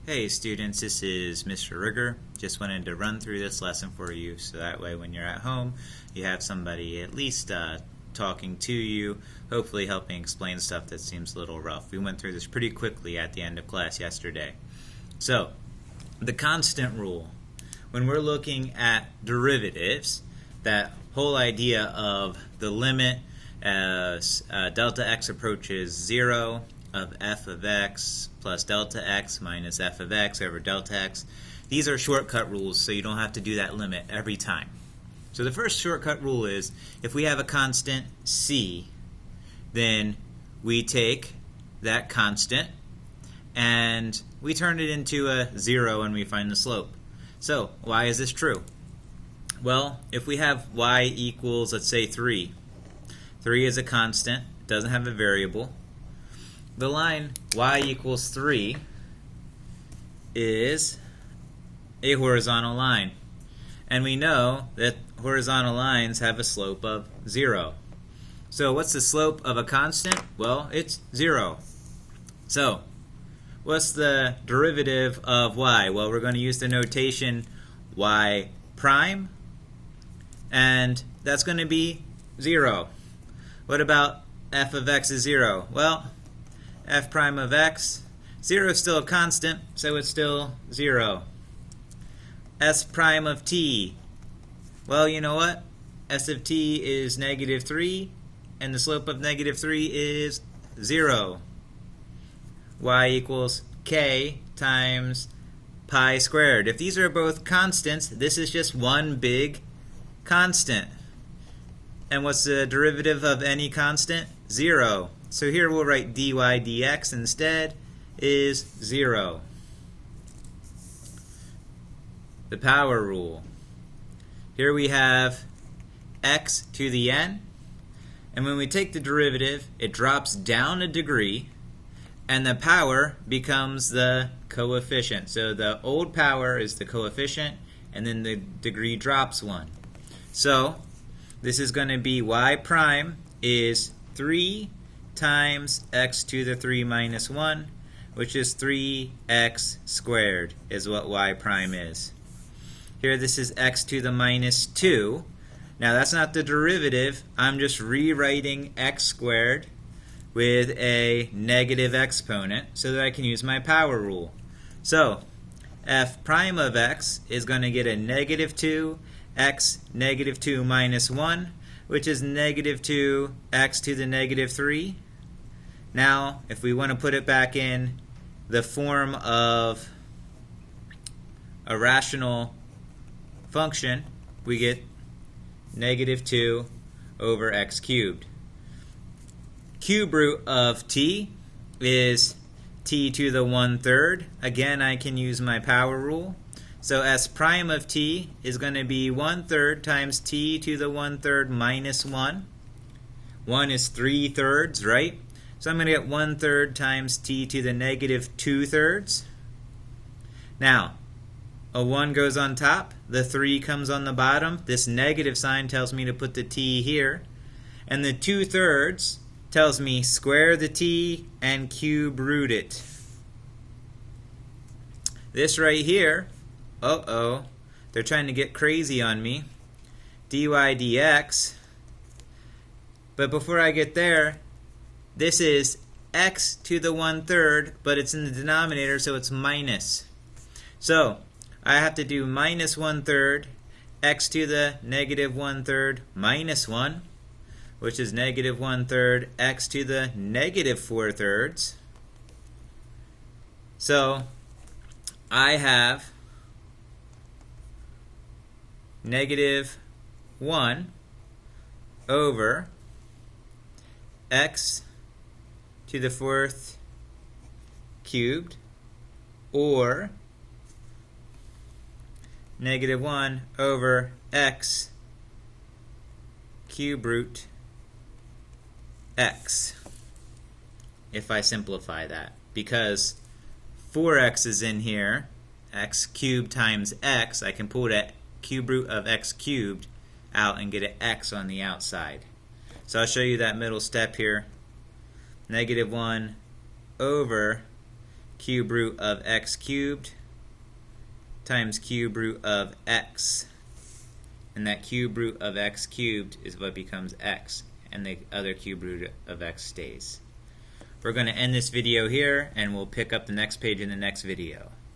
Hey students, this is Mr. Rigger. Just wanted to run through this lesson for you so that way when you're at home you have somebody at least talking to you, hopefully helping explain stuff that seems a little rough. We went through this pretty quickly at the end of class yesterday. So, the constant rule. When we're looking at derivatives, that whole idea of the limit as delta x approaches 0 of f of x plus delta x minus f of x over delta x. These are shortcut rules, so you don't have to do that limit every time. So the first shortcut rule is, if we have a constant c, then we take that constant and we turn it into a 0 and we find the slope. So why is this true? Well, if we have y equals, let's say 3. 3 is a constant, it doesn't have a variable. The line y equals 3 is a horizontal line. And we know that horizontal lines have a slope of 0. So what's the slope of a constant? Well, it's 0. So what's the derivative of y? Well, we're going to use the notation y prime, and that's going to be 0. What about f of x is 0? Well, f prime of x, 0 is still a constant, so it's still 0. S prime of t, well, you know what? S of t is negative 3, and the slope of negative 3 is 0. Y equals k times pi squared. If these are both constants, this is just one big constant. And what's the derivative of any constant? 0. So here we'll write dy dx instead is 0. The power rule. Here we have x to the n, and when we take the derivative, it drops down a degree, and the power becomes the coefficient. So the old power is the coefficient, and then the degree drops 1. So this is going to be y prime is 3 times x to the 3 minus 1, which is 3x squared is what y prime is. Here this is x to the minus 2. Now that's not the derivative. I'm just rewriting x squared with a negative exponent so that I can use my power rule. So f prime of x is going to get a negative 2 x negative 2 minus 1, which is negative 2 x to the negative 3. Now, if we want to put it back in the form of a rational function, we get negative 2 over x cubed. Cube root of t is t to the 1/3. Again, I can use my power rule. So s prime of t is going to be 1/3 times t to the 1/3 minus 1. 1 is 3/3, right? So I'm going to get 1/3 times t to the negative 2/3. Now, a 1 goes on top, the 3 comes on the bottom. This negative sign tells me to put the t here. And the 2/3 tells me square the t and cube root it. This right here, they're trying to get crazy on me. Dy dx. But before I get there, this is x to the 1/3, but it's in the denominator, so it's minus. So I have to do minus 1/3 x to the negative 1/3 minus 1, which is negative 1/3 x to the negative 4/3. So I have negative 1 over x to the 4th cubed, or negative 1 over x cube root x, if I simplify that, because 4x is in here, x cubed times x, I can pull that cube root of x cubed out and get an x on the outside. So I'll show you that middle step here. Negative 1 over cube root of x cubed times cube root of x. And that cube root of x cubed is what becomes x, and the other cube root of x stays. We're going to end this video here, and we'll pick up the next page in the next video.